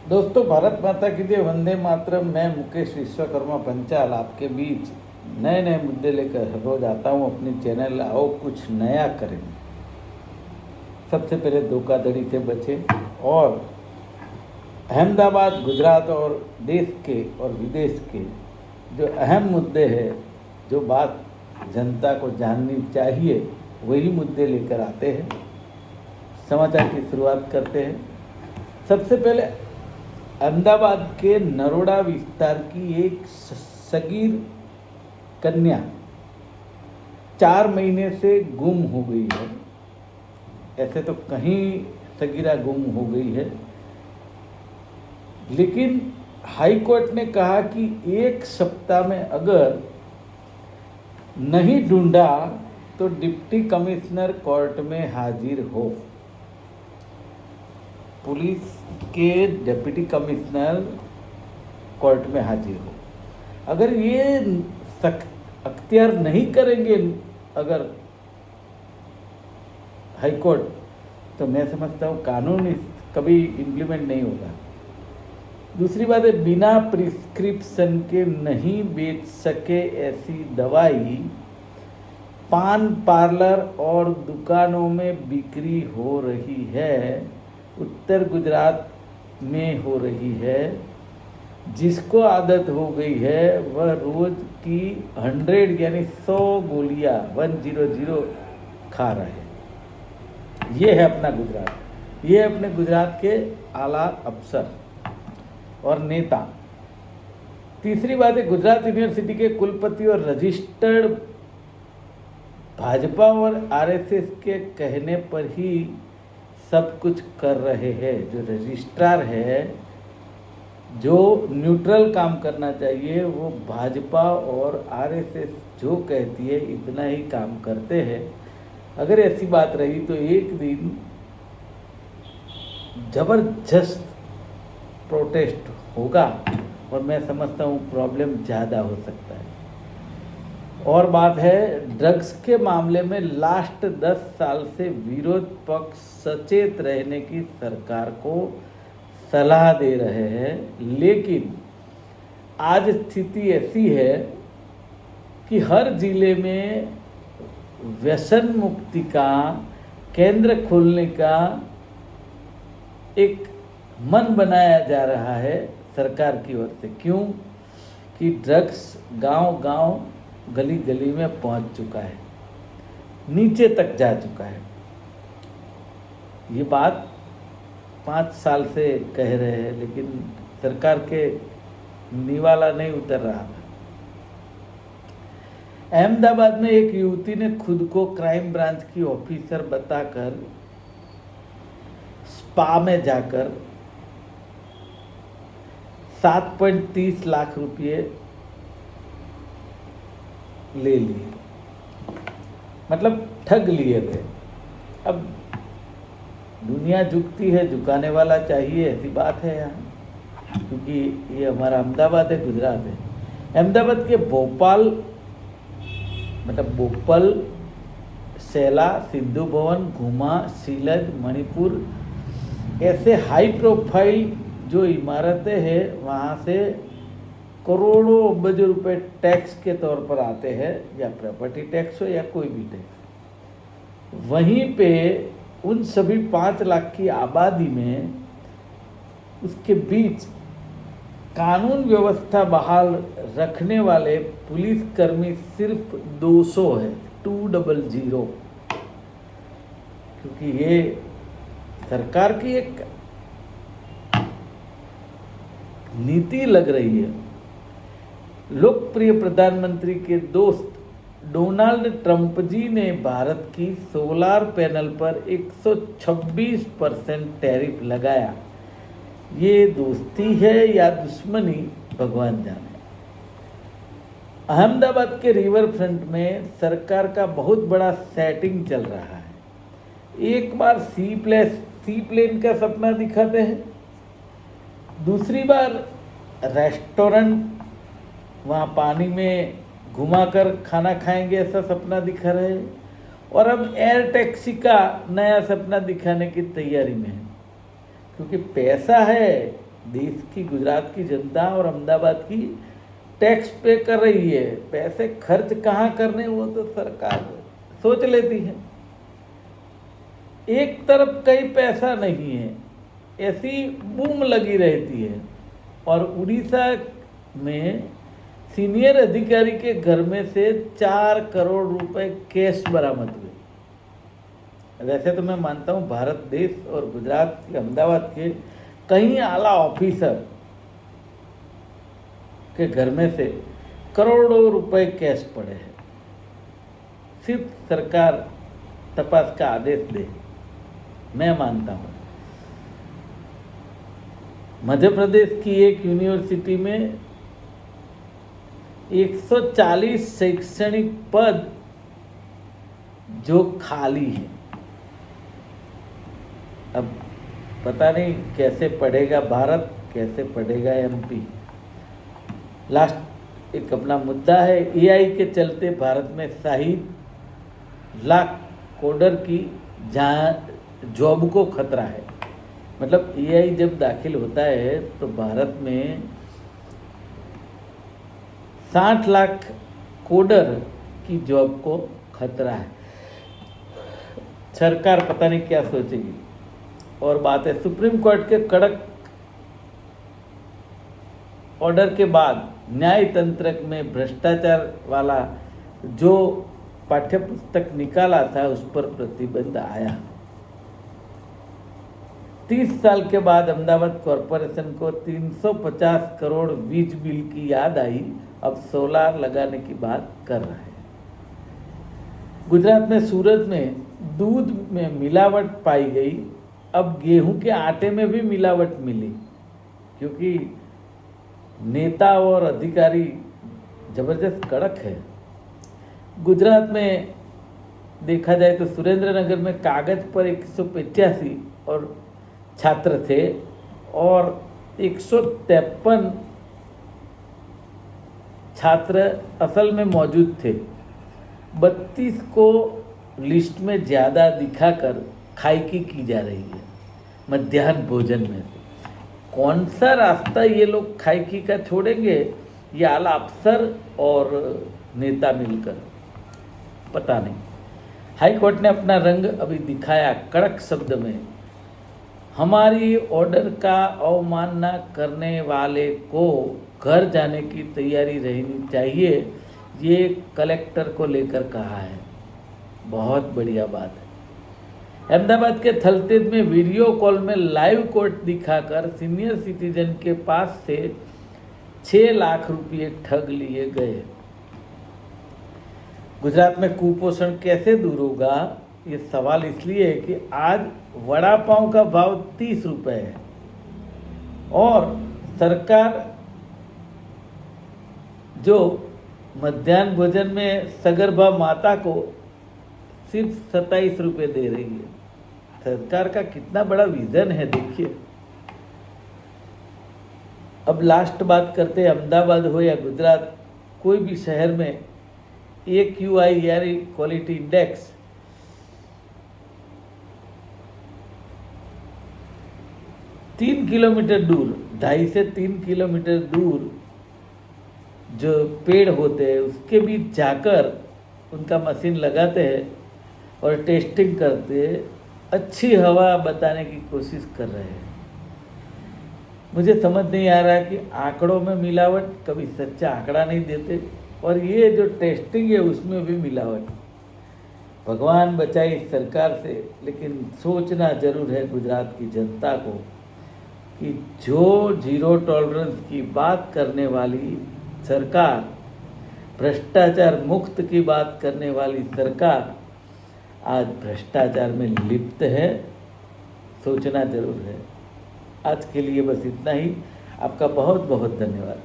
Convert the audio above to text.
दोस्तों, भारत माता की जय, वंदे मातरम। मैं मुकेश विश्वकर्मा पंचाल आपके बीच नए नए मुद्दे लेकर हर रोज आता हूँ अपनी चैनल आओ कुछ नया करें। सबसे पहले धोखाधड़ी से बचें और अहमदाबाद, गुजरात और देश के और विदेश के जो अहम मुद्दे हैं, जो बात जनता को जाननी चाहिए, वही मुद्दे लेकर आते हैं। समाचार की शुरुआत करते हैं। सबसे पहले अहमदाबाद के नरोड़ा विस्तार की एक सगीर कन्या 4 महीने से गुम हो गई है। ऐसे तो कहीं सगीरा गुम हो गई है, लेकिन हाई कोर्ट ने कहा कि 1 सप्ताह में अगर नहीं ढूंढा तो डिप्टी कमिश्नर कोर्ट में हाजिर हो। पुलिस के डिप्टी कमिश्नर कोर्ट में हाजिर हो। अगर ये अख्तियार नहीं करेंगे अगर हाई कोर्ट, तो मैं समझता हूँ कानून कभी इम्प्लीमेंट नहीं होगा। दूसरी बात है, बिना प्रिस्क्रिप्शन के नहीं बेच सके ऐसी दवाई पान पार्लर और दुकानों में बिक्री हो रही है। उत्तर गुजरात में हो रही है। जिसको आदत हो गई है वह रोज की 100 यानी 100 गोलियां 100 खा रहे हैं। ये है अपना गुजरात। ये अपने गुजरात के आला अफसर और नेता। तीसरी बात है, गुजरात यूनिवर्सिटी के कुलपति और रजिस्टर्ड भाजपा और आरएसएस के कहने पर ही सब कुछ कर रहे हैं। जो रजिस्ट्रार है, जो न्यूट्रल काम करना चाहिए, वो भाजपा और आरएसएस जो कहती है इतना ही काम करते हैं। अगर ऐसी बात रही तो एक दिन जबरदस्त प्रोटेस्ट होगा और मैं समझता हूँ प्रॉब्लम ज़्यादा हो सकता है। और बात है, ड्रग्स के मामले में लास्ट 10 साल से विरोध पक्ष सचेत रहने की सरकार को सलाह दे रहे हैं, लेकिन आज स्थिति ऐसी है कि हर जिले में व्यसन मुक्ति का केंद्र खोलने का एक मन बनाया जा रहा है सरकार की ओर से। क्यों कि ड्रग्स गांव-गांव, गली-गली में पहुंच चुका है, नीचे तक जा चुका है। ये बात 5 साल से कह रहे हैं, लेकिन सरकार के निवाला नहीं उतर रहा था। अहमदाबाद में एक युवती ने खुद को क्राइम ब्रांच की ऑफिसर बताकर स्पा में जाकर 7.30 लाख रुपये ले लिए, मतलब ठग लिए गए। अब दुनिया झुकती है, झुकाने वाला चाहिए, ऐसी बात है यहाँ, क्योंकि ये हमारा अहमदाबाद है, गुजरात है। अहमदाबाद के भोपाल, मतलब भोपाल, सैला, सिद्धू भवन, घुमा, सीलज, मणिपुर, ऐसे हाई प्रोफाइल जो इमारतें हैं, वहाँ से करोड़ों अरबों रुपए टैक्स के तौर पर आते हैं, या प्रॉपर्टी टैक्स हो या कोई भी टैक्स। वहीं पे उन सभी 5 लाख की आबादी में उसके बीच कानून व्यवस्था बहाल रखने वाले पुलिसकर्मी सिर्फ 200 है, 200, क्योंकि ये सरकार की एक नीति लग रही है। लोकप्रिय प्रधानमंत्री के दोस्त डोनाल्ड ट्रंप जी ने भारत की सोलार पैनल पर 126% टैरिफ लगाया। ये दोस्ती है या दुश्मनी, भगवान जाने। अहमदाबाद के रिवर फ्रंट में सरकार का बहुत बड़ा सेटिंग चल रहा है। एक बार सी प्लेन का सपना दिखाते हैं, दूसरी बार रेस्टोरेंट वहाँ पानी में घुमाकर खाना खाएंगे ऐसा सपना दिखा रहे हैं, और अब एयर टैक्सी का नया सपना दिखाने की तैयारी में है। क्योंकि पैसा है, देश की, गुजरात की जनता और अहमदाबाद की टैक्स पे कर रही है। पैसे खर्च कहाँ करने वो तो सरकार सोच लेती है। एक तरफ कहीं पैसा नहीं है, ऐसी बूम लगी रहती है। और उड़ीसा में सीनियर अधिकारी के घर में से 4 करोड़ रुपए कैश बरामद हुए। वैसे तो मैं मानता हूँ भारत देश और गुजरात के, अहमदाबाद के कई आला ऑफिसर के घर में से करोड़ों रुपए कैश पड़े हैं। सिर्फ सरकार तपास का आदेश दे, मैं मानता हूँ। मध्य प्रदेश की एक यूनिवर्सिटी में 140 शैक्षणिक पद जो खाली है। अब पता नहीं कैसे पढ़ेगा भारत, कैसे पढ़ेगा एमपी। लास्ट एक अपना मुद्दा है, एआई के चलते भारत में 60 लाख कोडर की जॉब को खतरा है। मतलब एआई जब दाखिल होता है तो भारत में 60 लाख कोडर की जॉब को खतरा है। सरकार पता नहीं क्या सोचेगी। और बात है सुप्रीम कोर्ट के कड़क ऑर्डर के बाद न्याय तंत्र में भ्रष्टाचार वाला जो पाठ्यपुस्तक निकाला था उस पर प्रतिबंध आया। 30 साल के बाद अहमदाबाद कॉरपोरेशन को 350 करोड़ वीज बिल की याद आई, अब सोलार लगाने की बात कर रहा है। गुजरात में सूरत में दूध में मिलावट पाई गई, अब गेहूं के आटे में भी मिलावट मिली, क्योंकि नेता और अधिकारी जबरदस्त कड़क है। गुजरात में देखा जाए तो सुरेंद्रनगर में कागज पर 185 और छात्र थे और 153 छात्र असल में मौजूद थे। 32 को लिस्ट में ज़्यादा दिखाकर खाइकी की जा रही है मध्याह्न भोजन में। कौन सा रास्ता ये लोग खाइकी का छोड़ेंगे, ये आला अफसर और नेता मिलकर, पता नहीं। हाई कोर्ट ने अपना रंग अभी दिखाया कड़क शब्द में। हमारी ऑर्डर का अवमानना करने वाले को घर जाने की तैयारी रहनी चाहिए, ये कलेक्टर को लेकर कहा है। बहुत बढ़िया बात है। अहमदाबाद के थलतेज में वीडियो कॉल में लाइव कोर्ट दिखाकर सीनियर सिटीजन के पास से 6 लाख रुपये ठग लिए गए। गुजरात में कुपोषण कैसे दूर होगा, ये सवाल इसलिए है कि आज वड़ा पाव का भाव 30 रुपये है और सरकार जो मध्याह्न भोजन में सगर्भा माता को सिर्फ 27 रुपये दे रही है। सरकार का कितना बड़ा विजन है देखिए। अब लास्ट बात करते हैं, अहमदाबाद हो या गुजरात, कोई भी शहर में AQI यानी क्वालिटी इंडेक्स 3 किलोमीटर दूर, 2.5 से 3 किलोमीटर दूर जो पेड़ होते हैं उसके बीच जाकर उनका मशीन लगाते हैं और टेस्टिंग करते हैं, अच्छी हवा बताने की कोशिश कर रहे हैं। मुझे समझ नहीं आ रहा कि आंकड़ों में मिलावट, कभी सच्चा आंकड़ा नहीं देते, और ये जो टेस्टिंग है उसमें भी मिलावट। भगवान बचाए इस सरकार से, लेकिन सोचना जरूर है गुजरात की जनता को कि जो जीरो टॉलरेंस की बात करने वाली सरकार, भ्रष्टाचार मुक्त की बात करने वाली सरकार आज भ्रष्टाचार में लिप्त है। सोचना जरूर है। आज के लिए बस इतना ही। आपका बहुत बहुत धन्यवाद।